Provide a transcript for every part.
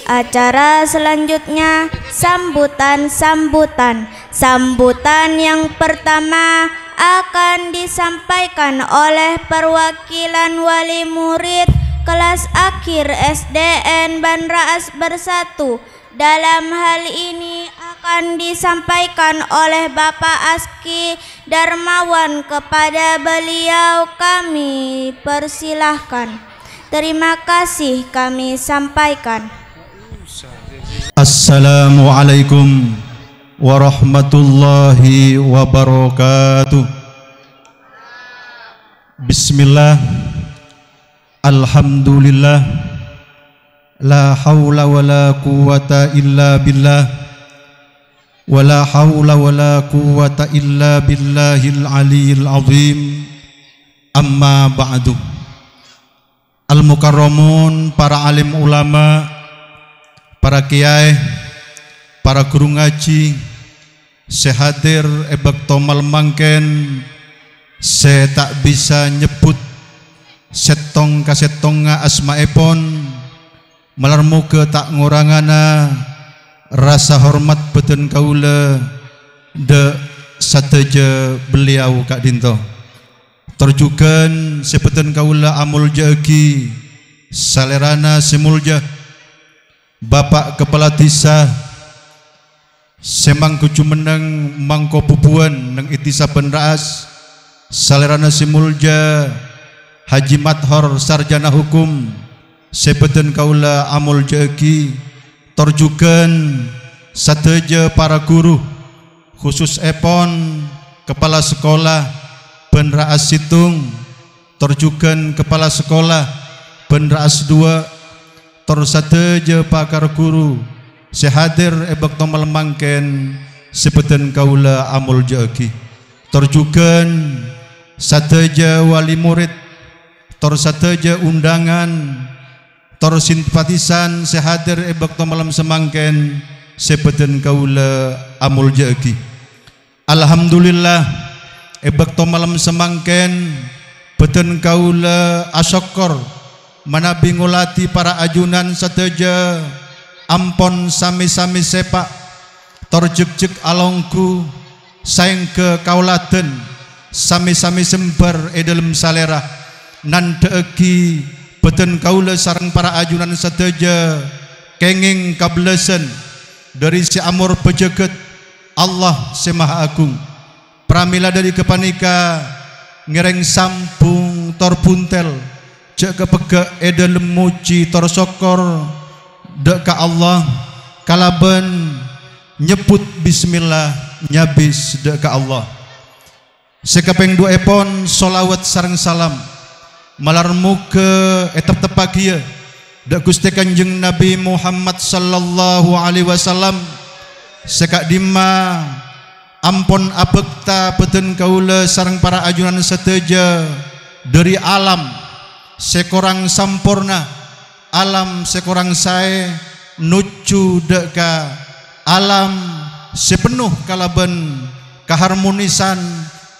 Acara selanjutnya sambutan yang pertama akan disampaikan oleh perwakilan wali murid kelas akhir SDN Banraas Bersatu. Dalam hal ini akan disampaikan oleh Bapak Aski Darmawan. Kepada beliau kami persilahkan. Terima kasih kami sampaikan. Assalamualaikum warahmatullahi wabarakatuh. Bismillah, alhamdulillah, la hawla wa la quwata illa billah, wa la hawla wa la quwata illa billahil aliyil azim. Amma ba'du. Al-mukarramun, para alim ulama, para kiai, para guru ngaji, sehadir ebekto malmangken, se tak bisa nyebut setong kasetonga asmaepon, malarmuga tak ngurangana rasa hormat beten kaula de sateja beliau Kak Dinto. Terjugan sebeten kaula amul jagi salerana semulja Bapak Kepala Desa Semang Kucumeneng Mangko Pupuan nang Itisa Banraas salerana semulja Haji Mathor Sarjana Hukum sebeten kaula amul jagi. Terjugan sateja para guru khusus epon kepala sekolah Banraas Situng, terjugan kepala sekolah Banraas 2, tersateja pakar guru sehadir ebek tomal mangken sebeten kaula amul jagi. Terjugan sateja wali murid, tersateja undangan, tersimpatisan sehadir ebek tomal semangken sebeten kaula amul jagi. Alhamdulillah ebek to malam semangken beten kaula asyakor manabi ngulati para ajunan sateja ampon sami-sami sepak torjek-jek alongku saing ke kaulaten sami-sami sembar edalem salera nan deegi beten kaula sareng para ajunan sateja kenging kablesen dari si amur pejeget Allah si Maha Agung. Pramila dari kepanika ngereng sampung torbuntel cek kepegak edel muci torsokor dek ka Allah kalaban nyebut bismillah nyabis dek ka Allah. Sekapeng dua epon solawat sareng salam malarmu ke etap tepagia dek Gusti Kanjeng Nabi Muhammad sallallahu alaihi wasallam. Sekak dima ampon abekta beten kaula sareng para ajunan seteja dari alam sekorang sampurna, alam sekorang sae nucu deka alam sepenuh kalaban keharmonisan,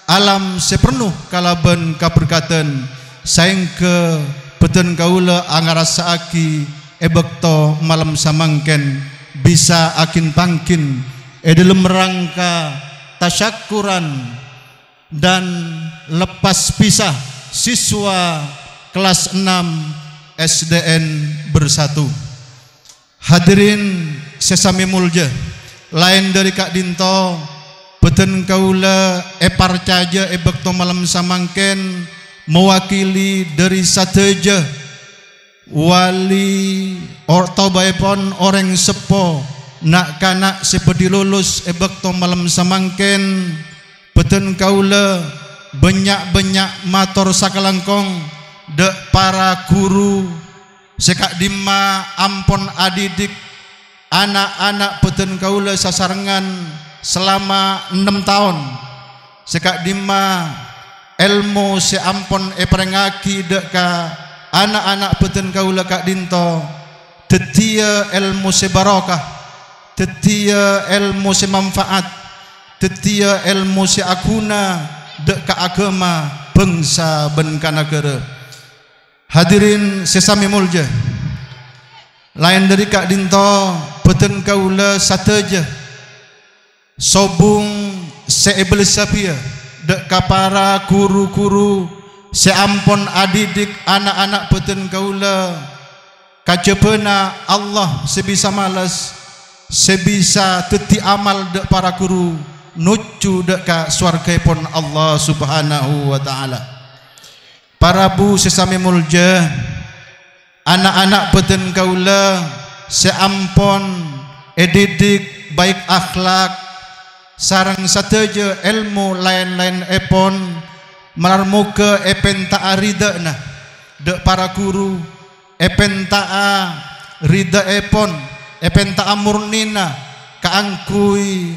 alam sepenuh kalaban kaberkatan saeng ke beten kaula angarasaaki ebekto malam samangken bisa akin pangkin dalam rangka tasyakuran dan lepas pisah siswa kelas 6 SDN Bersatu. Hadirin sesami mulja, lain dari Kak Dinto beten kaula eparcaja ebekto malam samangken mewakili dari sateja wali ortobaipon orang sepo nak kanak sepedi lulus ebek to malam samangken beten kaula banyak-banyak mator sakalangkong dek para guru sekak dima ampon adidik anak-anak beten kaula sasarengan selama 6 tahun sekak dima ilmu seampon eprengaki dek ka anak-anak beten kaula Kak Dinto tetia ilmu sebarokah, tetia ilmu semanfaat, tetia ilmu seaguna dek ka agama bangsa ben ka negara. Hadirin sesami mulja, lain dari Kak Dinto beten kaula sateja sobung seiblis sapia dek kapara guru-guru seampon adidik anak-anak beten kaula kajebena Allah sebisa malas sebisa teti amal dek para guru nuju dek ka swargaipun Allah subhanahu wa ta'ala. Para bu sesami mulja anak-anak beten kaula seampon edidik baik akhlak sarang sateja ilmu lain-lain epon melarmuka epenta aridana dek para guru epenta rida epon epenta murnina kaangkui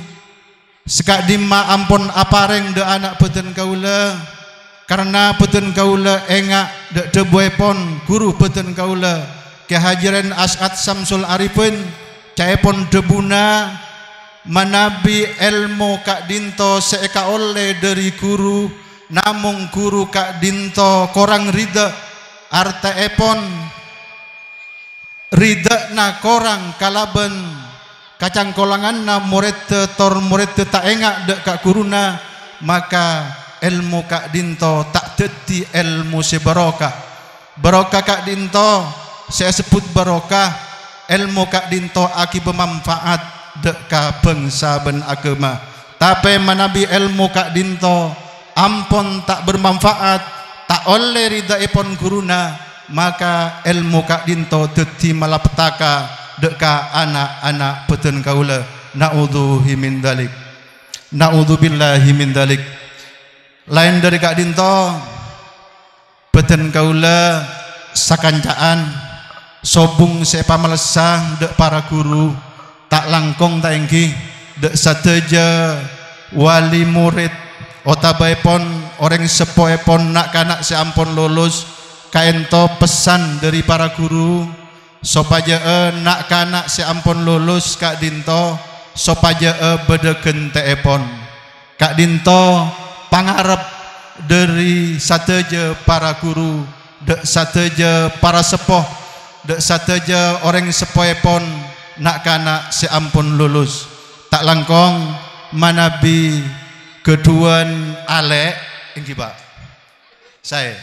sekak dima ampon apareng de anak beten kaula karena beten kaula engak dek debu epon guru beten kaula kehajiran As'ad Samsul Arifin caepon debuna manabi ilmu Kak Dinto seeka oleh dari guru namung guru Kak Dinto korang rida arta epon rida na korang kalaben kacang kolangan na murid tor murid tak engak dek Kak guruna maka ilmu Kak Dinto tak teti ilmu sebarokah barokah Kak Dinto saya sebut barokah ilmu Kak Dinto aki bermanfaat dek ka bangsa ben agama tapi manabi ilmu Kak Dinto ampun tak bermanfaat tak oleh ridha ipon guruna maka ilmu Kak Dinto teti malapetaka dek ka anak-anak beten kaula naudzuhi min dalik naudzubillahi min dalik. Lain dari Kak Dinto beten kaula sakancaan sobung sepa melesah dek para guru tak langkong tak engki dek sateja wali murid otabaipon orang sepoepon nak kanak seampon lulus kaento pesan dari para guru sopaja nak kanak seampon lulus Kak Dinto sopaja bedegen teepon Kak Dinto pangarep dari sateja para guru dek sateja para sepoh dek sateja orang sepoepon nak kanak seampun lulus tak langkong manabi keduan ale ingki Pak saya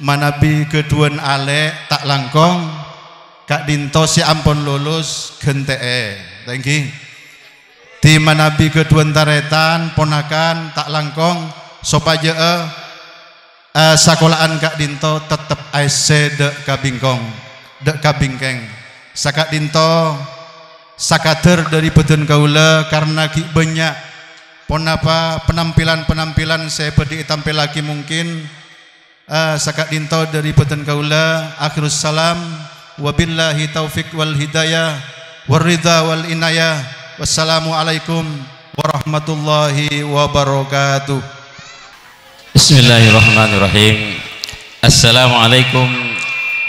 manabi keduan ale tak langkong Kak Dinto seampun lulus gentee thank di manabi keduan taretan ponakan tak langkong sopaja sekolahan Kak Dinto tetep aise dek kabingkong dek kabingkeng Sakak Dinto sakater dari beten kaula karena banyak ponapa penampilan saya bedi tampil lagi mungkin Sakak Dinto dari beten kaula akhirus salam wabillahi taufik wal hidayah waridha wal inayah wassalamualaikum warahmatullahi wabarakatuh. Bismillahirrahmanirrahim. Assalamualaikum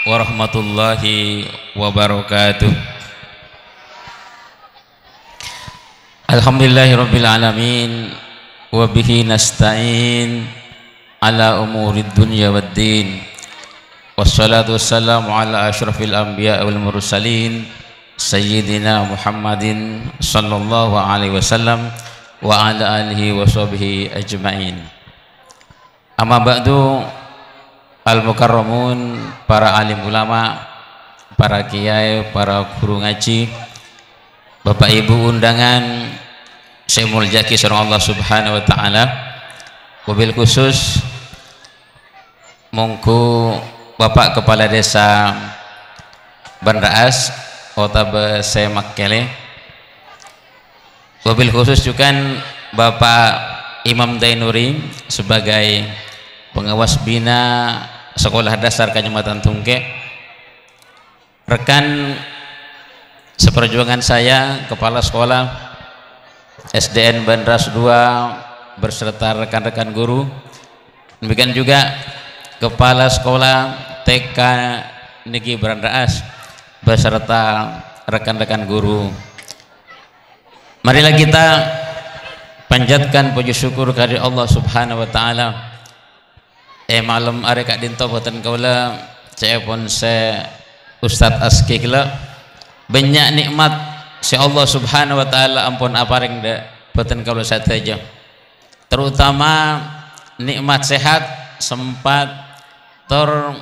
warahmatullahi wabarakatuh. Alhamdulillahirabbil alamin wa bihi nasta'in ala umurid dunya waddin. Wassalatu wassalamu ala asyrafil anbiya wal mursalin sayyidina Muhammadin sallallahu alaihi wasallam wa ala alihi wa sahbihi ajma'in. Amma ba'du, al-mukarramun, para alim ulama, para kiai, para guru ngaji, Bapak Ibu undangan, saya muljaki sareng Allah Subhanahu wa taala. Wabil khusus monggo Bapak Kepala Desa Bandaas Otabe saya Makkele. Wabil khusus juga Bapak Imam Dainuri sebagai pengawas bina Sekolah Dasar Kecamatan Tungke, rekan seperjuangan saya Kepala Sekolah SDN Bandaas 2 berserta rekan-rekan guru, demikian juga Kepala Sekolah TK Negeri Bandaas beserta rekan-rekan guru. Marilah kita panjatkan puji syukur kepada Allah Subhanahu wa taala. Malam are Kak Dinto boten kaula saya pun saya Ustadz Aski kala banyak nikmat si Allah subhanahu wa ta'ala ampun aparing da boten kalau sateja, terutama nikmat sehat sempat tor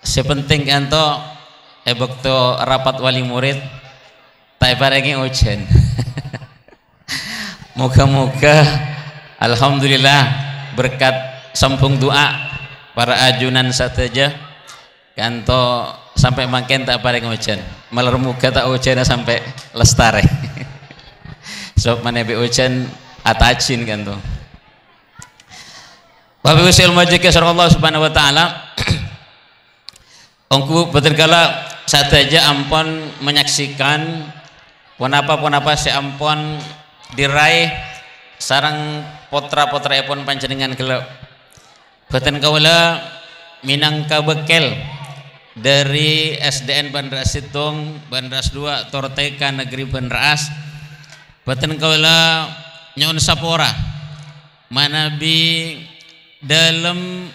sepenting kanto bekto rapat wali murid tak parengi ujian. Moga-moga alhamdulillah berkat sambung doa para ajunan sateja kanto sampai makin tak paring ujian, malah muga tak ujian sampai lestari. Sob mana be ujian atacin kanto. Bapak Ibu sekalian majlis Allah subhanahu wa ta'ala, ongku betul kala sateja ampun menyaksikan punapa si ampun diraih sarang potra-potra epon panjenengan kala boten kawula minangka bekel dari SDN Bandaras Situng, Bandaras 2, Torteka Negeri Bandaras, boten kawula nyon sapora manabi dalam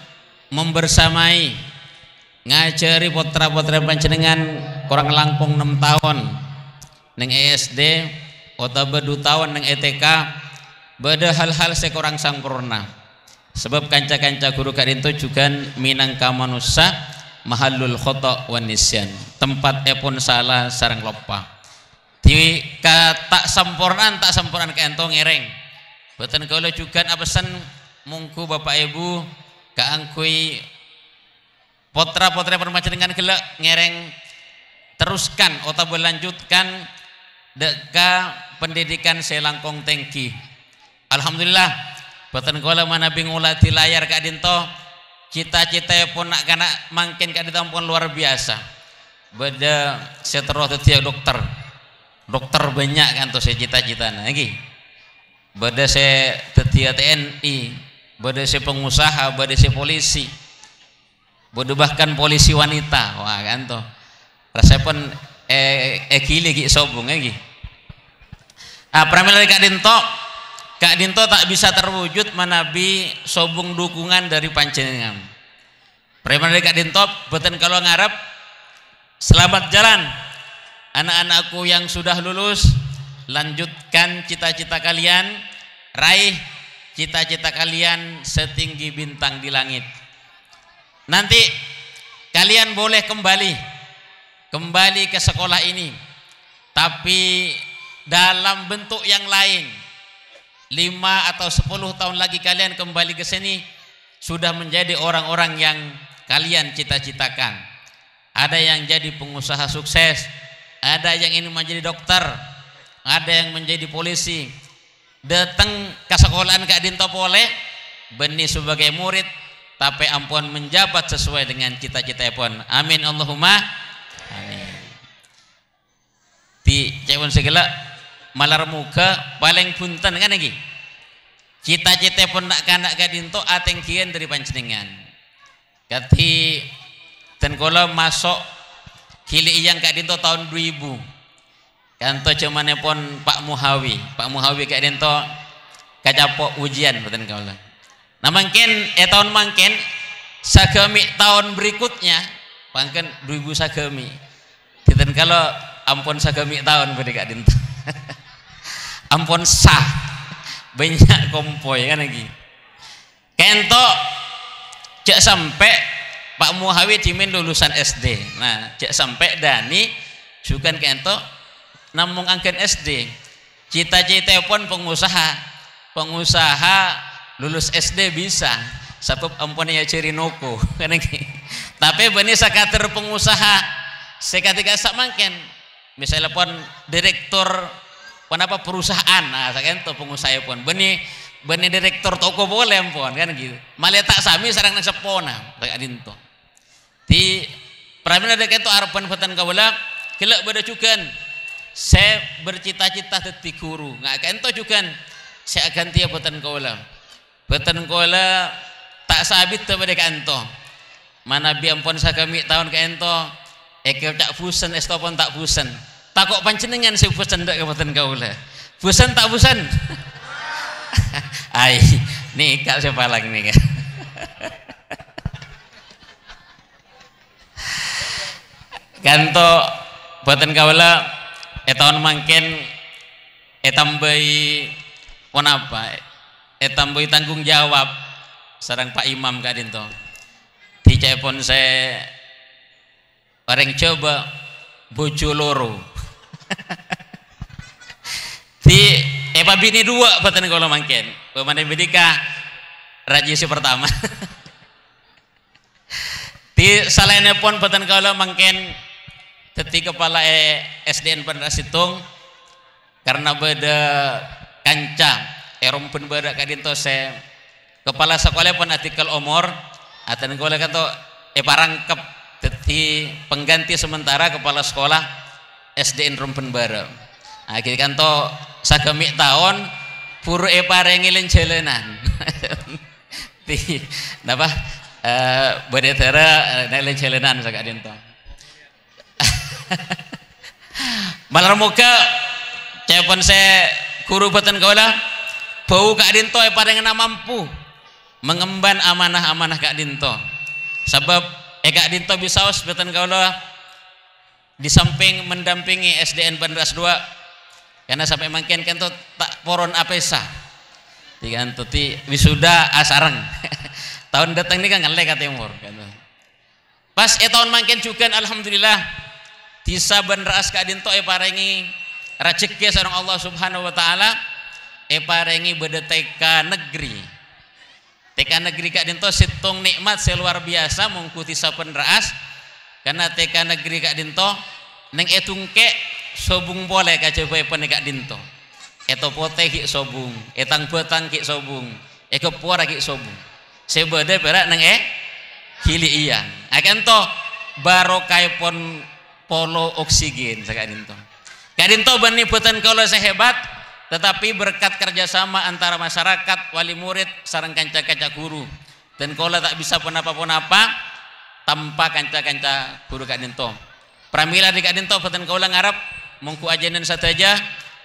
membersamai ngajari potra-potra panjenengan kurang langkung 6 tahun neng ESD atau 2 tahun neng ETK, beda hal-hal sekurang sempurna sebab kanca-kanca guru kadinto juga minangka manusia mahallul khata' wan nisyan, tempat epon salah sarang lupa di tak sempurnaan kentong ngereng boten kula juga apesan mungku Bapak Ibu kaangkui potra-potra permacengan gelak ngereng teruskan atau berlanjutkan deka pendidikan selangkong tengki. Alhamdulillah boten kula manabi ngulati layar kadinto cita-cita pun nak kana mangkin kadinto pun luar biasa. Beda seteroh tetiak dokter banyak kan tuh saya cita-citana lagi. Beda saya tetiak TNI, beda saya pengusaha, beda saya polisi, beda bahkan polisi wanita. Wah kan tuh rasanya pun ekili gi sobung lagi. Pramila Kak Dinto tak bisa terwujud manabi sobung dukungan dari panjenengan. Pramila Kak Dinto boten kalau ngarep selamat jalan anak-anakku yang sudah lulus, lanjutkan cita-cita kalian, raih cita-cita kalian setinggi bintang di langit. Nanti kalian boleh kembali ke sekolah ini, tapi dalam bentuk yang lain. 5 atau 10 tahun lagi kalian kembali ke sini sudah menjadi orang-orang yang kalian cita-citakan. Ada yang jadi pengusaha sukses, ada yang ingin menjadi dokter, ada yang menjadi polisi. Datang ke sekolahan Kak Dinto boleh benih sebagai murid, tapi ampun menjabat sesuai dengan cita-cita pun. Amin Allahumma amin. Di cewek segala malar muka paling punten kan lagi. Cita-cita pun nak kanak Kak Dinto atengkian dari panjenengan. Kati dan kalau masuk kili yang Kak Dinto tahun 2000. Kanto cuman pun Pak Muhawi Kak Dinto kacapok ujian betul kalau. Nah mungkin tahun mungkin sagami tahun berikutnya mungkin 2000 sagami. Dan kalau ampun sagami tahun beri Kak Dinto. Ampun sah banyak kompoy kan lagi. Kento cek sampai Pak Muhawi cimin lulusan SD. Nah cek sampai Dani juga kento namun angken SD. Cita-cita pun pengusaha lulus SD bisa. Sebab ampun ya ciri noko kan lagi. Tapi benih sakater pengusaha sekatika sak mangken. Misalnya pun direktur kenapa perusahaan, nah saya kan pengusaha pun benih direktur toko boleh pun kan gitu. Malah tak sami sarang nang sepona Kak Dinto. Di pramila dek itu harapan boten kawula kelak beda juga. Saya bercita-cita dadi guru. Nggak kento juga saya ganti ya boten kawula. Boten kawula tak sabit kepada kanto. Mana biampun sagami tahun kento cak fusen estopon tak fusen. Takok panjenengan si fusen ndak kabupaten kaula. Fusen tak fusen. Ai, nih kak siapa lagi nih kan. Kanto boten kawula tahun mangken tambahi pon apa tambahi tanggung jawab sareng Pak Imam kadinto dicepon saya bareng coba bojo loro di bini dua boten kawula mangken pemane bidika rajisi pertama di salainnya pun boten kawula mangken dadi kepala SDN Bandar Situng karena beda kanca rompen beda kadinto se kepala sekolah pun artikel umur atan kawula kanto parangkep dadi pengganti sementara kepala sekolah SDN rompen bara akhir kanto sagami tahun puru parengi lencelenan di napa bedetera lencelenan sakadinto malar muka cepon saya guru boten kawula bau Kak Dinto paling mampu mengemban amanah-amanah Kak Dinto sebab Kak Dinto bisa boten kawula di samping mendampingi SDN Bandar 2 karena sampai mangken kento tak poron apesa tiga antuti wisuda asarang tahun datang ini kan ngelek timur pas tahun mangken juga alhamdulillah Tisa Bandar Kak Dinto parengi rezeki sareng Allah Subhanahu wa taala parengi beda TK negeri. TK negeri Kak Dinto situng nikmat seluar biasa mungku Tisa Bandar karena TK negeri Kak Dinto neng etungke sobung boleh kacoba pen Kak Dinto. Eto pote ki sobung, etang betang ki sobung, kepuara ki sobung. Sebede perak neng hili iyang. Akan to barokai pon polo oksigen Kak Dinto. Kak Dinto bani boten kawula sehebat tetapi berkat kerjasama antara masyarakat wali murid sareng kanca-kanca guru dan kawula tak bisa punapa-punapa tanpa kanca-kanca guru Kak Dinto. Pramila di Kak Dinto boten kawula ngarep mungku ajenan sateja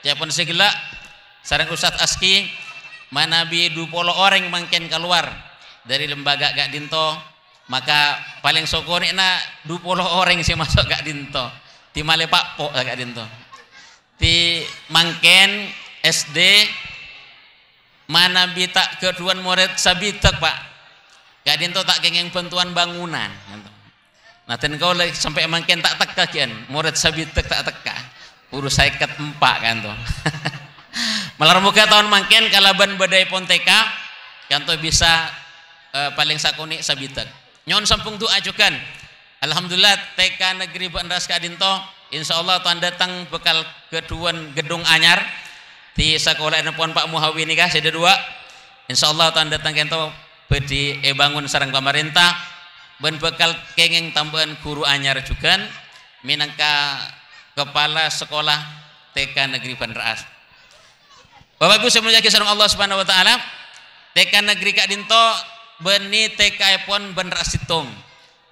japon segala sareng Ustadz Aski manabi 20 orang mangken keluar dari lembaga Kak Dinto maka paling sokoni na 20 orang sih masuk Kak Dinto di Male Pak Po Kak Dinto di mangken SD mana bita keduan murid sabitek Pak Kak Dinto tak kengeng bantuan bangunan nah ten kau lagi sampai mangken tak teka kian murid sabitek tak teka urus saya ketempak kan tuh malar muka tahun mangken kalaban badai ponteka kan tuh bisa paling sakuni sabitek nyon sampung tu ajukan alhamdulillah TK negeri Bandar Kak Dinto insyaallah tahun datang bekal keduan gedung anyar di sekolah nepon Pak Muhawi nikah sede dua insyaallah tahun datang kento bedi bangun sareng pemerintah ben bekal kengeng tambahan guru anyar juga minangka kepala sekolah TK negeri Bandar Bapak Ibu semuanya kisah Allah Subhanahu wa taala TK negeri Kak Dinto beni TK pon Bandar Situng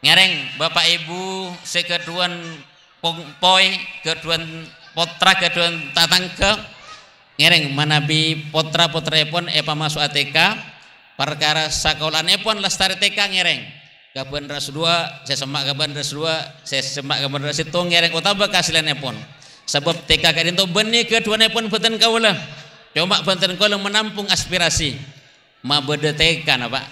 ngereng Bapak Ibu sekeduan poi keduan potra keduan tatangke ngereng manabi potra pon masuk ATK perkara sakolahan pon lestari TK ngereng ke Bandar 2 saya semak ke Bandar 2 saya semak ke Bandar Situng ngereng utama kasilan pon sebab TK Kak Dinto beni keduan pon boten kawula coba boten kawula menampung aspirasi ma beda TK na Pak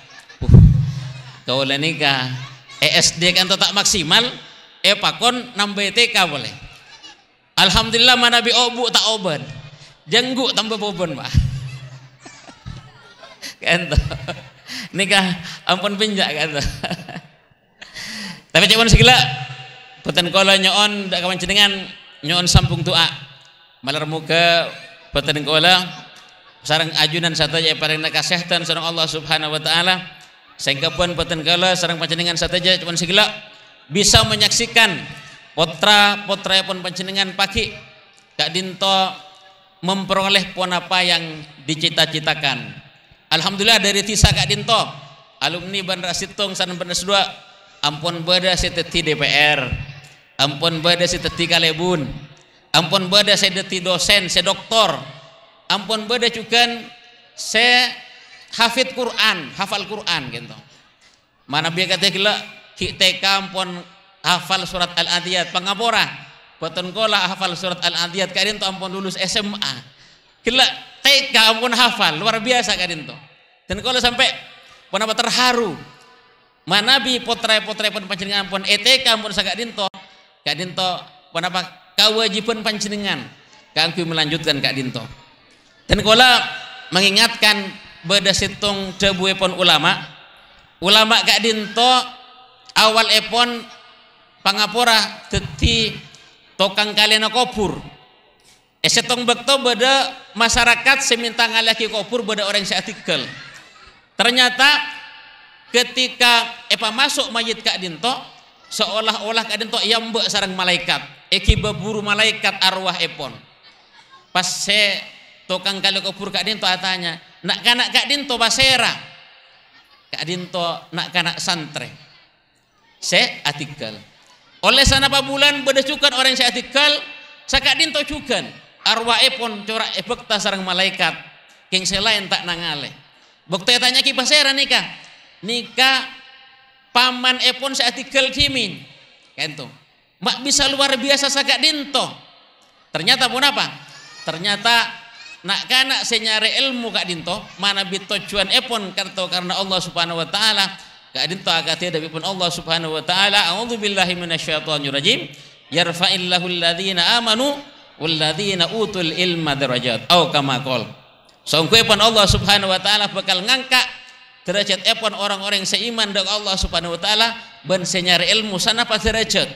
kawula nikah SD kan tak maksimal pakon nambah TK boleh alhamdulillah manabi obu tak oban jenggu tambah bobon Pak kan nikah ampun pinjak kan tapi cuman segala boten kala nyoon dak kawan jenengan nyoon sampung tua malar muka boten kala sareng ajunan sataja paring kasehatan sareng Allah Subhanahu wa taala sehingga pun boten kala sareng panjenengan sataja cuman segala bisa menyaksikan potra-potra pun panjenengan pagi Kak Dinto memperoleh pon apa yang dicita-citakan. Alhamdulillah dari Tisa Kak Dinto alumni Bandar Situng sareng Bandar 2 ampun beda seteti DPR ampun beda seteti kalebun ampun beda seteti dosen se doktor ampun beda juga se hafid Quran hafal Quran gitu mana biar kata gila TK ampun hafal surat Al-Adiyat pangapora Poton kola hafal surat Al-Adiyat kadin to ampun lulus SMA. Gila TK ampun hafal, luar biasa kadin to. Dan kola sampai pun apa terharu. Manabi potra-potra pun panjenengan pun ETK ampun sakadin to pun apa kewajiban panjenengan kanggo melanjutkan kadin to. Dan kola mengingatkan beda situng debu pun ulama kadin to awal epon pangapura teti tokang kalian kubur. Setong bekto beda masyarakat seminta ngalaki kubur beda orang seatikel. Ternyata ketika masuk mayit Kak Dinto seolah-olah Kak Dinto yambe sarang malaikat. Eki berburu malaikat arwah epon. Pas se tokang kali kubur Kak Dinto atanya, nak kanak Kak Dinto basera. Kak Dinto nak kanak santre. Se artikel. Oleh sana bulan berdecukan orang se artikel, sa Kak Dinto cukan. Arwah epon corak ebekta sarang malaikat. King selain tak nangale. Bukti tanya ki basera nikah. Nikah paman epon se artikel kimin. Kento. Mak bisa luar biasa sa Kak Dinto. Ternyata pun apa? Ternyata nak kanak senyare ilmu Kak Dinto mana bitujuan epon karena Allah Subhanahu wa taala. Kak Dinto agate dari pun Allah Subhanahu wa taala. A'udzubillahi minasyaitonir rajim. Yarfa'illahu alladhina amanu walladzina utul ilma darajat. Au kama qol. Songko epon Allah Subhanahu wa taala bakal ngangkat derajat epon orang-orang yang seiman dengan Allah Subhanahu wa taala ben senyare ilmu sana pas derajat.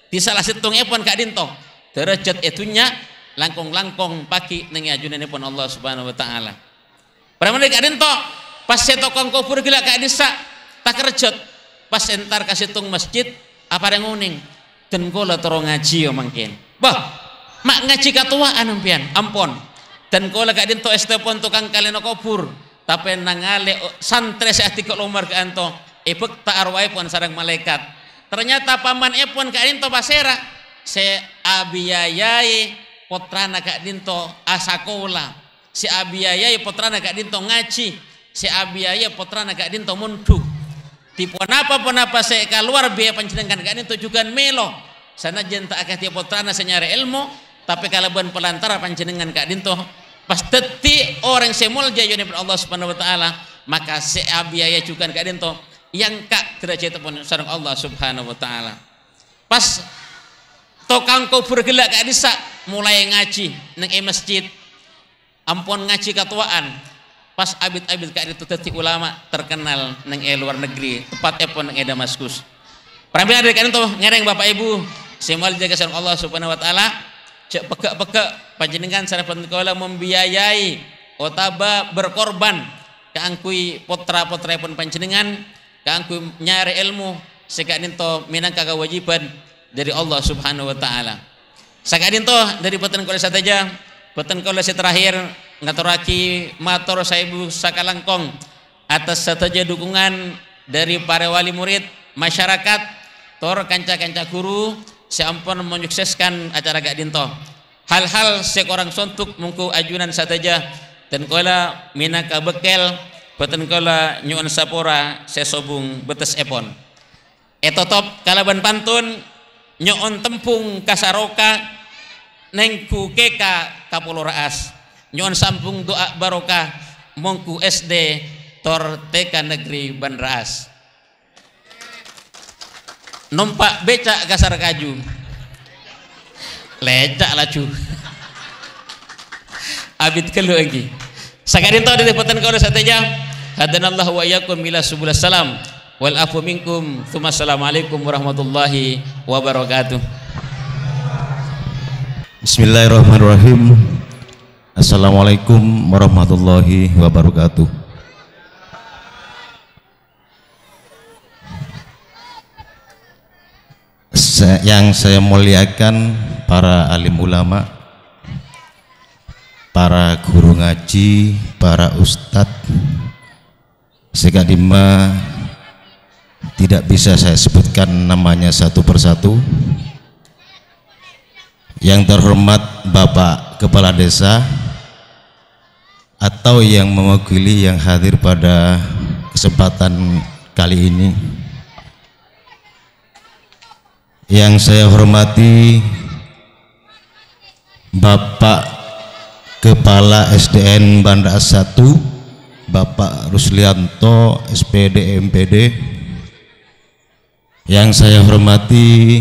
Di salah situng epon Kak Dinto derajat itunya langkong-langkong paki nengi ajunan epon Allah Subhanahu wa taala. Pramane Kak Dinto pas setokong kubur gila Kak Disa tak kerjot pas entar ka situng masjid apa yang nguning den kula toro ngaji yo mangkin. Bah, mak ngaji katuaan ampian, ampun. Dan kula Kak Dinto estepon tukang kalena kubur tapi nangale santre seatik lomar ke anto ebek ta arwah pun sareng malaikat. Ternyata paman epon Kak Dinto basera se abiyayai potrana Kak Dinto asakola, si abiyayai potrana Kak Dinto ngaji, si abiyayai potrana Kak Dinto munduk. Tipon apa se keluar biaya panjenengan Kak Dinto juga melo. Sana jenta akati potrana senyare ilmu, tapi kalau bukan pelantara panjenengan Kak Dinto pas teti orang semul jayone Allah Subhanahu wa taala, maka se abiyayai juga Kak Dinto yang kak derajat pun sareng Allah Subhanahu wa taala. Pas tokang kubur gelak Kak Disa mulai ngaji nang masjid. Ampun ngaji katuaan. Pas abid-abid Kak Dinto teti ulama terkenal nang luar negeri, tepat epon nang Damaskus. Pramila dari Kak Dinto ngereng Bapak Ibu, semal jaga sareng Allah Subhanahu wa taala. Cek pekak-pekak panjenengan sareng kula membiayai otaba berkorban kaangkui potra-potra pun panjenengan kanggo nyari ilmu Kak Dinto minangka kewajiban dari Allah Subhanahu wa taala. Kak Dinto dari boten kula sateja, boten kula terakhir ngaturaki matur saibu sakalangkong atas sateja dukungan dari para wali murid, masyarakat, tor kanca-kanca guru sampun menyukseskan acara Kak Dinto. Hal-hal seorang sontuk mungku ajunan sateja dan kula minangka bekel boten kala nyuwun sapora sesobung betes epon. Etotop kalaban pantun nyuwun tempung kasaroka neng kukeka kapulo raas. Nyuwun sambung doa barokah mongku SD tor TK negeri Banraas. Numpak becak kasar kaju. Lecak laju. Abid kelu lagi. Sakadin to diliputan kau sateja. Hadanallahu wa iyyakum ila subul salam wal afu minkum. Assalamualaikum warahmatullahi wabarakatuh. Bismillahirrahmanirrahim. Assalamualaikum warahmatullahi wabarakatuh. Yang saya muliakan para alim ulama, para guru ngaji, para ustadz, sekadima tidak bisa saya sebutkan namanya satu persatu. Yang terhormat Bapak Kepala Desa atau yang mewakili yang hadir pada kesempatan kali ini, yang saya hormati Bapak Kepala SDN Banda As 1, Bapak Ruslianto SPD MPD. Yang saya hormati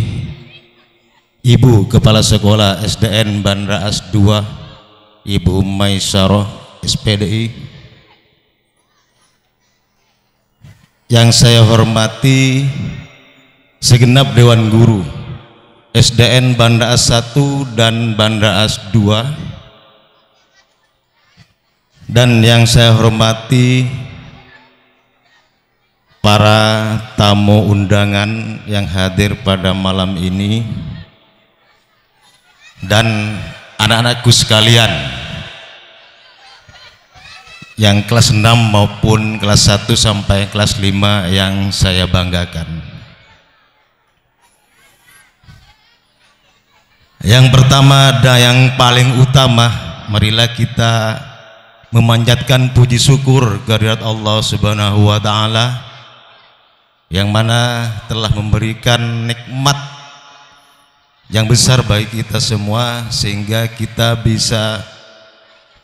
Ibu Kepala Sekolah SDN Banda As 2, Ibu Maisaroh SPDI. Yang saya hormati segenap Dewan Guru SDN Banda As 1 dan Banda As 2, dan yang saya hormati para tamu undangan yang hadir pada malam ini dan anak-anakku sekalian yang kelas 6 maupun kelas 1 sampai kelas 5 yang saya banggakan. Yang pertama dan yang paling utama, marilah kita memanjatkan puji syukur kehadirat Allah Subhanahu wa taala yang mana telah memberikan nikmat yang besar bagi kita semua sehingga kita bisa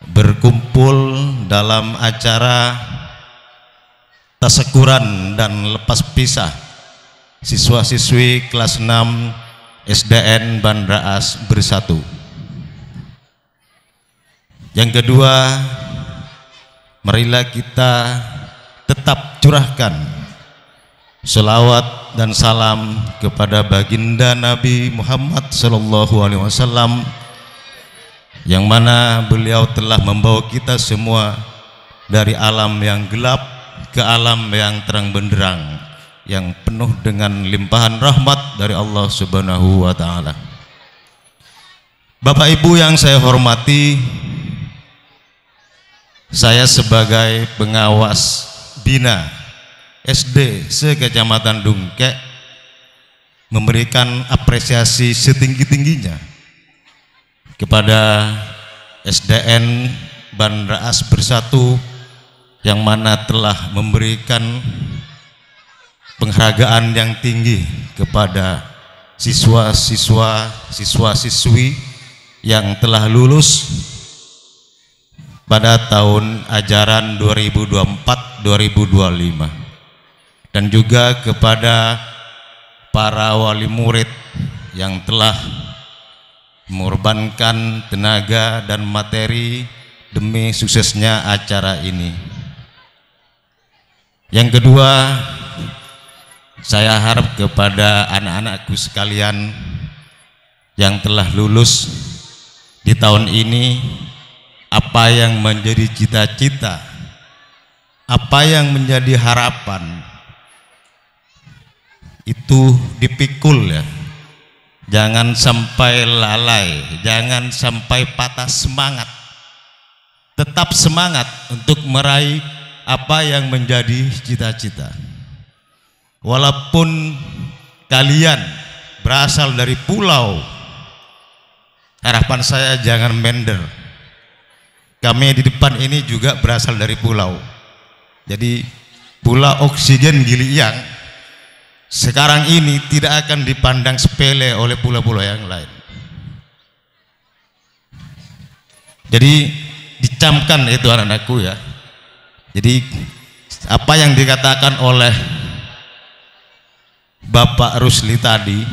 berkumpul dalam acara tasakuran dan lepas pisah siswa-siswi kelas 6 SDN Banda As bersatu. Yang kedua, marilah kita tetap curahkan selawat dan salam kepada baginda Nabi Muhammad SAW, yang mana beliau telah membawa kita semua dari alam yang gelap ke alam yang terang benderang, yang penuh dengan limpahan rahmat dari Allah Subhanahu wa taala. Bapak Ibu yang saya hormati, saya sebagai pengawas Bina SD se-Kecamatan Dungkek memberikan apresiasi setinggi-tingginya kepada SDN Banda As bersatu yang mana telah memberikan penghargaan yang tinggi kepada siswa-siswi yang telah lulus pada tahun ajaran 2024-2025, dan juga kepada para wali murid yang telah mengorbankan tenaga dan materi demi suksesnya acara ini. Yang kedua, saya harap kepada anak-anakku sekalian yang telah lulus di tahun ini, apa yang menjadi cita-cita, apa yang menjadi harapan, itu dipikul ya. Jangan sampai lalai, jangan sampai patah semangat. Tetap semangat untuk meraih apa yang menjadi cita-cita. Walaupun kalian berasal dari pulau, harapan saya jangan minder. Kami di depan ini juga berasal dari pulau. Jadi Pulau Oksigen Gili Iyang sekarang ini tidak akan dipandang sepele oleh pulau-pulau yang lain. Jadi dicamkan itu anak-anakku ya. Jadi apa yang dikatakan oleh Bapak Rusli tadi,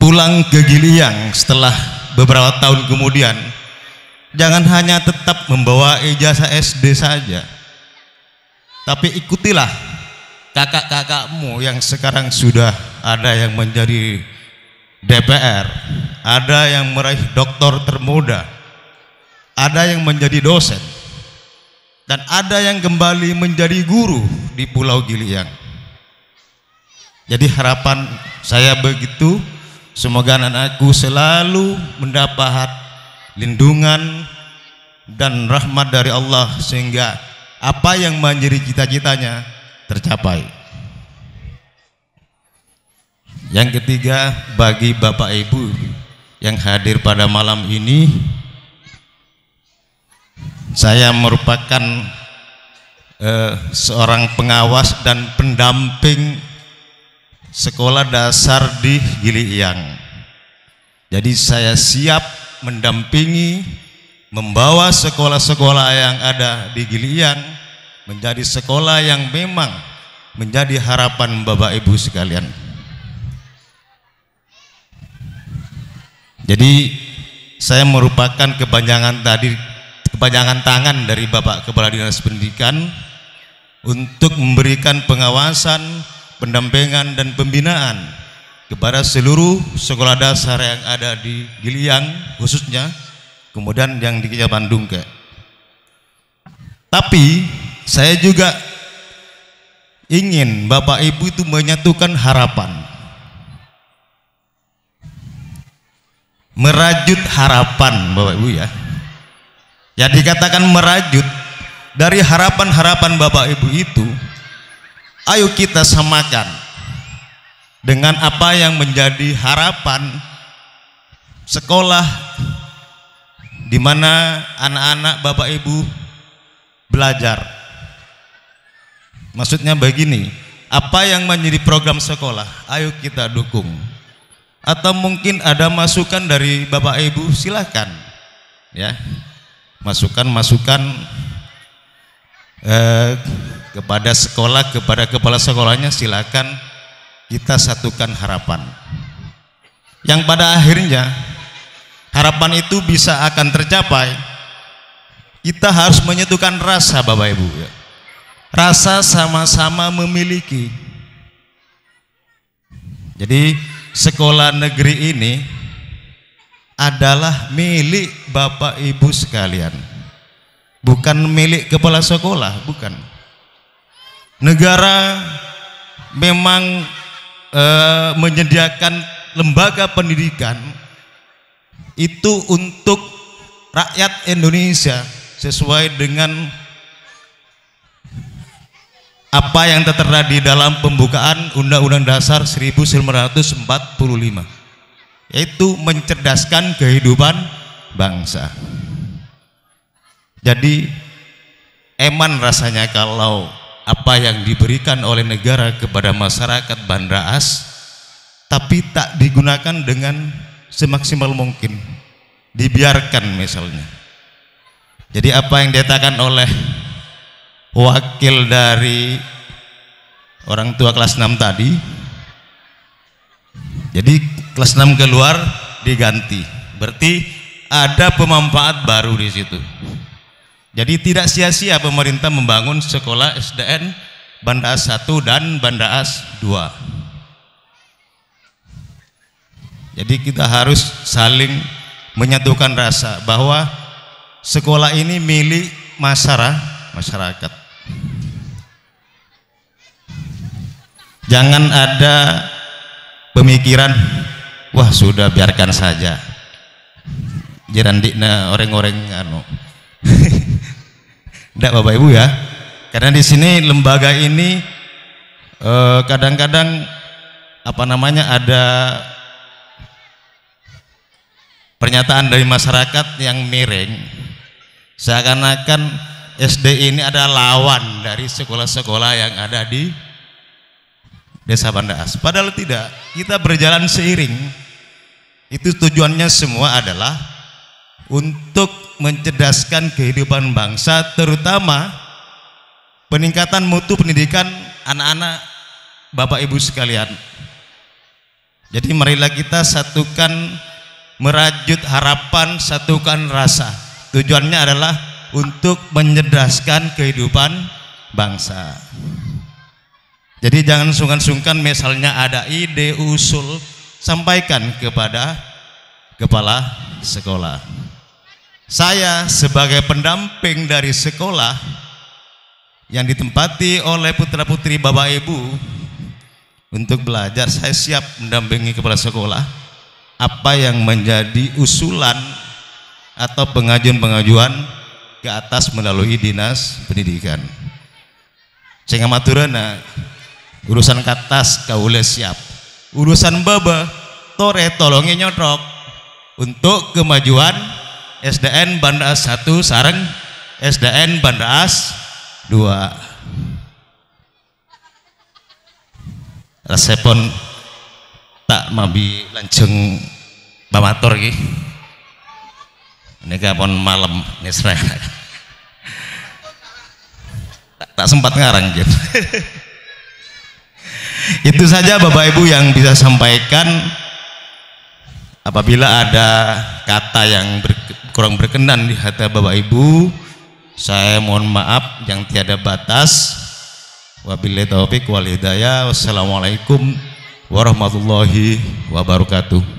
pulang ke Gili Iyang setelah beberapa tahun kemudian, jangan hanya tetap membawa ijazah SD saja, tapi ikutilah kakak-kakakmu yang sekarang sudah ada yang menjadi DPR, ada yang meraih doktor termuda, ada yang menjadi dosen, dan ada yang kembali menjadi guru di Pulau Gili Iyang. Jadi harapan saya begitu, semoga anak-anakku selalu mendapat lindungan dan rahmat dari Allah sehingga apa yang menjadi cita-citanya tercapai. Yang ketiga, bagi Bapak Ibu yang hadir pada malam ini, saya merupakan seorang pengawas dan pendamping sekolah dasar di Gili Iyang. Jadi saya siap mendampingi, membawa sekolah-sekolah yang ada di Giliang menjadi sekolah yang memang menjadi harapan Bapak Ibu sekalian. Jadi saya merupakan kepanjangan tangan dari Bapak Kepala Dinas Pendidikan untuk memberikan pengawasan, pendampingan dan pembinaan kepada seluruh sekolah dasar yang ada di Giliang khususnya, kemudian yang di Kota Bandung ke. Tapi saya juga ingin Bapak Ibu itu menyatukan harapan, merajut harapan Bapak Ibu ya. Ya dikatakan merajut dari harapan-harapan Bapak Ibu itu, ayo kita samakan dengan apa yang menjadi harapan sekolah di mana anak-anak Bapak Ibu belajar. Maksudnya begini, apa yang menjadi program sekolah, ayo kita dukung. Atau mungkin ada masukan dari Bapak Ibu, silakan ya, masukan kepada sekolah, kepada kepala sekolahnya, silakan kita satukan harapan yang pada akhirnya harapan itu bisa akan tercapai. Kita harus menyatukan rasa Bapak Ibu ya. Rasa sama-sama memiliki. Jadi sekolah negeri ini adalah milik Bapak Ibu sekalian, bukan milik kepala sekolah, bukan. Negara memang menyediakan lembaga pendidikan itu untuk rakyat Indonesia sesuai dengan apa yang tertera di dalam pembukaan Undang-Undang Dasar 1945, yaitu mencerdaskan kehidupan bangsa. Jadi eman rasanya kalau apa yang diberikan oleh negara kepada masyarakat Banda As tapi tak digunakan dengan semaksimal mungkin, dibiarkan misalnya. Jadi apa yang dikatakan oleh wakil dari orang tua kelas 6 tadi, jadi kelas 6 keluar diganti, berarti ada pemanfaat baru di situ. Jadi tidak sia-sia pemerintah membangun sekolah SDN Banda As 1 dan Banda As 2. Jadi kita harus saling menyatukan rasa bahwa sekolah ini milik masyarakat. Jangan ada pemikiran, wah sudah biarkan saja, jirandikna orang-orang anu. Tidak Bapak Ibu ya, karena di sini lembaga ini kadang-kadang ada pernyataan dari masyarakat yang miring, seakan-akan SD ini adalah lawan dari sekolah-sekolah yang ada di Desa Banda As. Padahal tidak, kita berjalan seiring. Itu tujuannya semua adalah untuk mencerdaskan kehidupan bangsa, terutama peningkatan mutu pendidikan anak-anak Bapak Ibu sekalian. Jadi marilah kita satukan, merajut harapan, satukan rasa. Tujuannya adalah untuk mencerdaskan kehidupan bangsa. Jadi jangan sungkan-sungkan, misalnya ada ide, usul, sampaikan kepada kepala sekolah. Saya sebagai pendamping dari sekolah yang ditempati oleh putra-putri Bapak Ibu untuk belajar, saya siap mendampingi kepala sekolah apa yang menjadi usulan atau pengajuan-pengajuan ke atas melalui Dinas Pendidikan. Saya ngaturana urusan katas kaula siap, urusan baba tore tolongi nyotrok untuk kemajuan SDN Banda As 1 sareng SDN Banda As 2. Resepon tak mabi lanceng pamatur iki. Niki pun malam nisra. Tak sempat ngarang gitu. Itu saja Bapak Ibu yang bisa sampaikan. Apabila ada kata yang kurang berkenan di hati Bapak Ibu, saya mohon maaf yang tiada batas. Wabillahi taufiq wal hidayah. Wassalamualaikum warahmatullahi wabarakatuh.